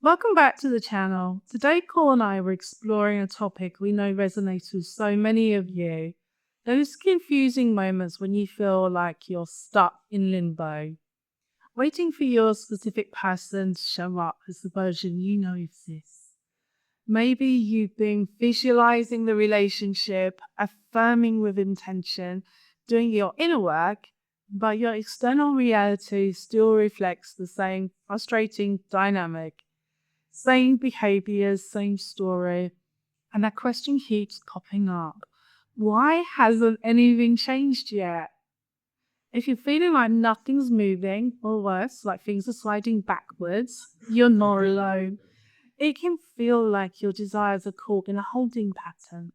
Welcome back to the channel. Today, Cole and I were exploring a topic we know resonates with so many of you. Those confusing moments when you feel like you're stuck in limbo, waiting for your specific person to show up as the version you know exists. Maybe you've been visualizing the relationship, affirming with intention, doing your inner work, but your external reality still reflects the same frustrating dynamic. Same behaviors, same story. And that question keeps popping up. Why hasn't anything changed yet? If you're feeling like nothing's moving, or worse, like things are sliding backwards, you're not alone. It can feel like your desires are caught in a holding pattern.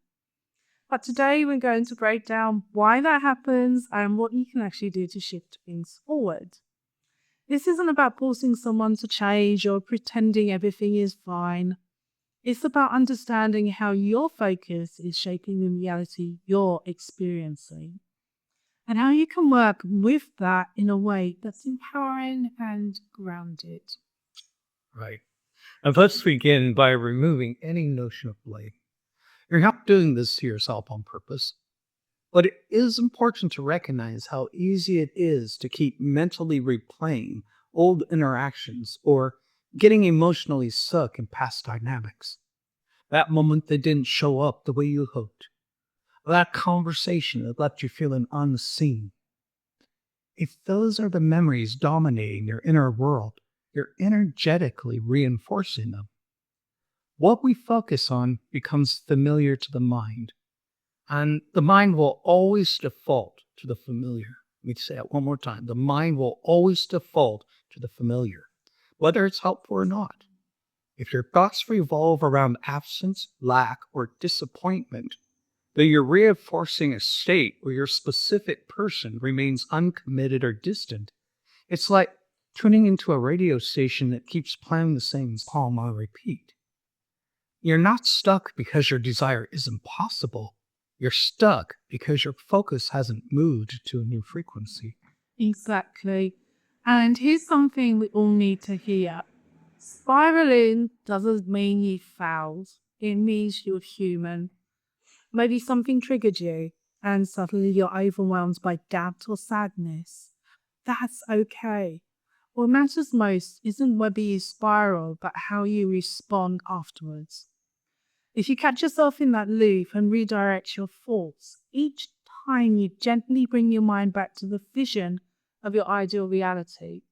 But today we're going to break down why that happens and what you can actually do to shift things forward. This isn't about forcing someone to change or pretending everything is fine. It's about understanding how your focus is shaping the reality you're experiencing and how you can work with that in a way that's empowering and grounded. Right. And let's begin by removing any notion of blame. You're not doing this to yourself on purpose. But it is important to recognize how easy it is to keep mentally replaying old interactions or getting emotionally stuck in past dynamics. That moment that didn't show up the way you hoped. That conversation that left you feeling unseen. If those are the memories dominating your inner world, you're energetically reinforcing them. What we focus on becomes familiar to the mind. And the mind will always default to the familiar. Let me say it one more time. The mind will always default to the familiar, whether it's helpful or not. If your thoughts revolve around absence, lack, or disappointment, then you're reinforcing a state where your specific person remains uncommitted or distant. It's like tuning into a radio station that keeps playing the same song on repeat. You're not stuck because your desire is impossible. You're stuck because your focus hasn't moved to a new frequency. Exactly. And here's something we all need to hear. Spiraling doesn't mean you failed. It means you're human. Maybe something triggered you and suddenly you're overwhelmed by doubt or sadness. That's okay. What matters most isn't whether you spiral, but how you respond afterwards. If you catch yourself in that loop and redirect your thoughts, each time you gently bring your mind back to the vision of your ideal reality,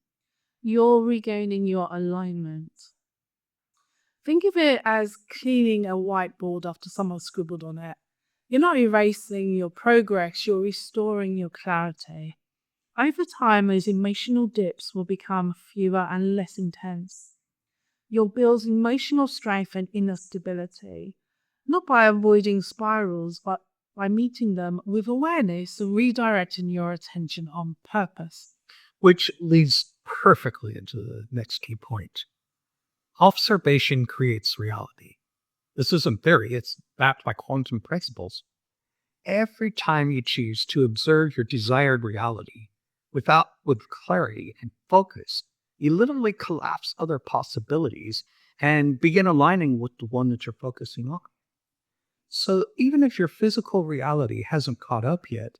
you're regaining your alignment. Think of it as cleaning a whiteboard after someone scribbled on it. You're not erasing your progress, you're restoring your clarity. Over time, those emotional dips will become fewer and less intense. You'll build emotional strength and inner stability, not by avoiding spirals, but by meeting them with awareness and redirecting your attention on purpose. Which leads perfectly into the next key point. Observation creates reality. This isn't theory, it's backed by quantum principles. Every time you choose to observe your desired reality with clarity and focus, you literally collapse other possibilities and begin aligning with the one that you're focusing on. So even if your physical reality hasn't caught up yet,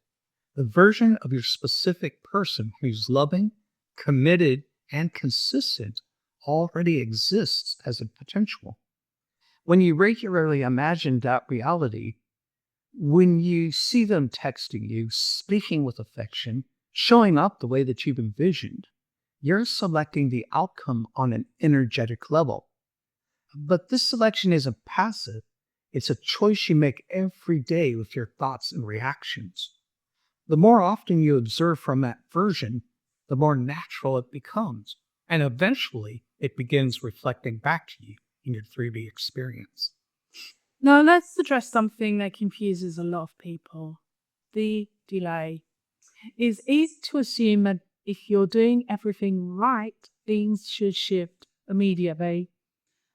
the version of your specific person who's loving, committed, and consistent already exists as a potential. When you regularly imagine that reality, when you see them texting you, speaking with affection, showing up the way that you've envisioned, you're selecting the outcome on an energetic level. But this selection isn't passive. It's a choice you make every day with your thoughts and reactions. The more often you observe from that version, the more natural it becomes. And eventually, it begins reflecting back to you in your 3D experience. Now, let's address something that confuses a lot of people: the delay. It's easy to assume that if you're doing everything right, things should shift immediately.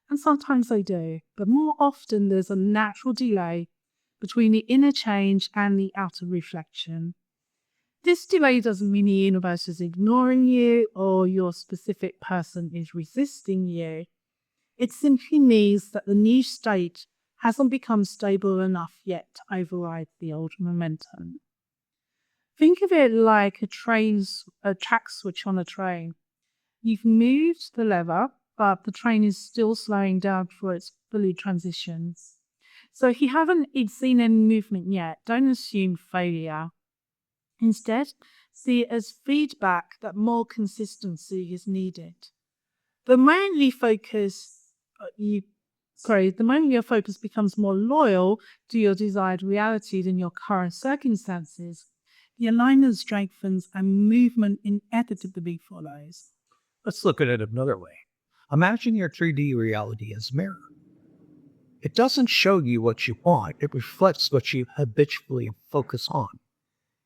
And sometimes they do, but more often there's a natural delay between the inner change and the outer reflection. This delay doesn't mean the universe is ignoring you or your specific person is resisting you. It simply means that the new state hasn't become stable enough yet to override the old momentum. Think of it like a track switch on a train. You've moved the lever, but the train is still slowing down before it fully transitions. So if you haven't seen any movement yet, don't assume failure. Instead, see it as feedback that more consistency is needed. The moment your focus becomes more loyal to your desired reality than your current circumstances, the alignment strengthens and movement inevitably follows. Let's look at it another way. Imagine your 3D reality as a mirror. It doesn't show you what you want, it reflects what you habitually focus on.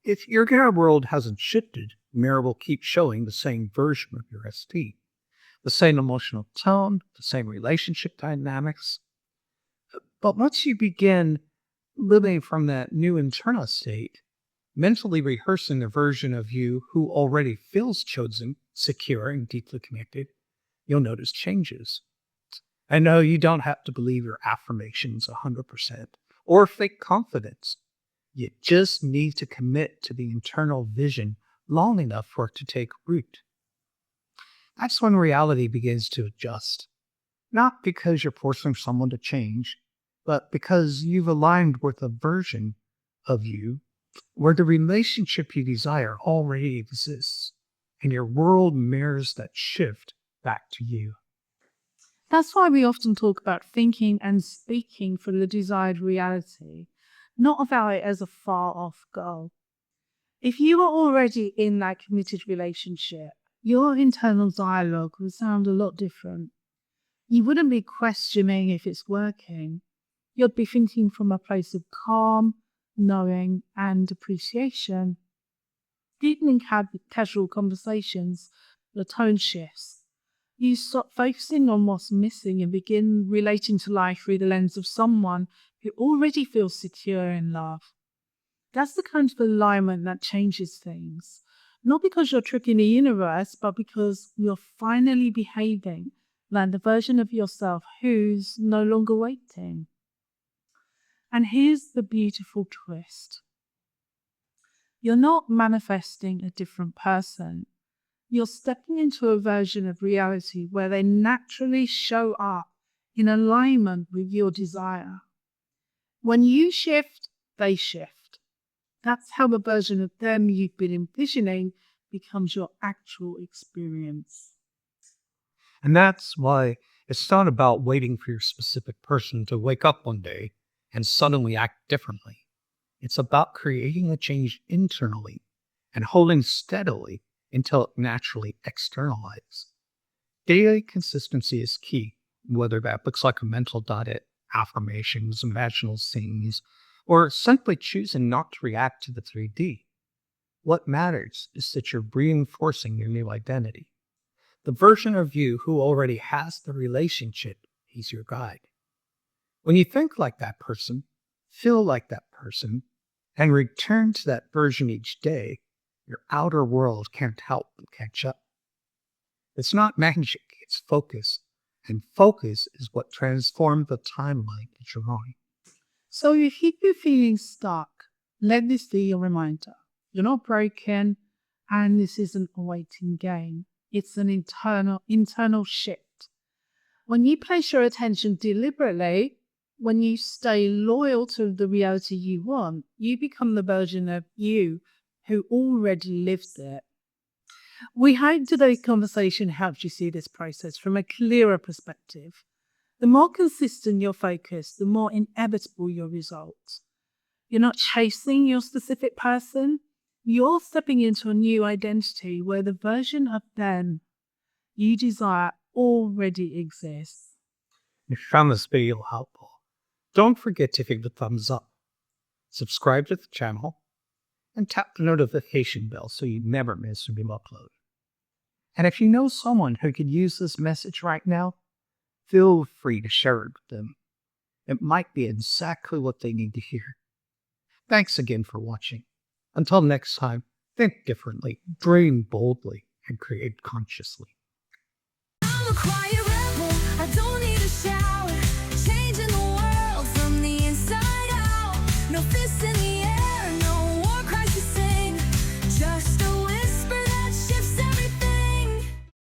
If your inner world hasn't shifted, the mirror will keep showing the same version of your ST. The same emotional tone, the same relationship dynamics. But once you begin living from that new internal state, mentally rehearsing the version of you who already feels chosen, secure, and deeply connected, you'll notice changes. I know you don't have to believe your affirmations 100% or fake confidence. You just need to commit to the internal vision long enough for it to take root. That's when reality begins to adjust. Not because you're forcing someone to change, but because you've aligned with a version of you where the relationship you desire already exists, and your world mirrors that shift back to you. That's why we often talk about thinking and speaking for the desired reality, not about it as a far-off goal. If you are already in that committed relationship, your internal dialogue will sound a lot different. You wouldn't be questioning if it's working. You'd be thinking from a place of calm, knowing, and appreciation. Even in casual conversations, the tone shifts. You stop focusing on what's missing and begin relating to life through the lens of someone who already feels secure in love. That's the kind of alignment that changes things. Not because you're tricking the universe, but because you're finally behaving like the version of yourself who's no longer waiting. And here's the beautiful twist. You're not manifesting a different person. You're stepping into a version of reality where they naturally show up in alignment with your desire. When you shift, they shift. That's how the version of them you've been envisioning becomes your actual experience. And that's why it's not about waiting for your specific person to wake up one day and suddenly act differently. It's about creating a change internally and holding steadily until it naturally externalizes. Daily consistency is key, whether that looks like a mental diet, affirmations, imaginal scenes, or simply choosing not to react to the 3D. What matters is that you're reinforcing your new identity. The version of you who already has the relationship is your guide. When you think like that person, feel like that person, and return to that version each day, your outer world can't help but catch up. It's not magic, it's focus. And focus is what transforms the timeline that you're on. So if you're feeling stuck, let this be your reminder. You're not broken, and this isn't a waiting game. It's an internal shift. When you place your attention deliberately, when you stay loyal to the reality you want, you become the version of you who already lives it. We hope today's conversation helps you see this process from a clearer perspective. The more consistent your focus, the more inevitable your results. You're not chasing your specific person. You're stepping into a new identity where the version of them you desire already exists. If you found this video helpful, don't forget to hit the thumbs up, subscribe to the channel, and tap the notification bell so you never miss a new upload. And if you know someone who could use this message right now, feel free to share it with them. It might be exactly what they need to hear. Thanks again for watching. Until next time, think differently, dream boldly, and create consciously. I'm a quiet rebel. I don't need a shower,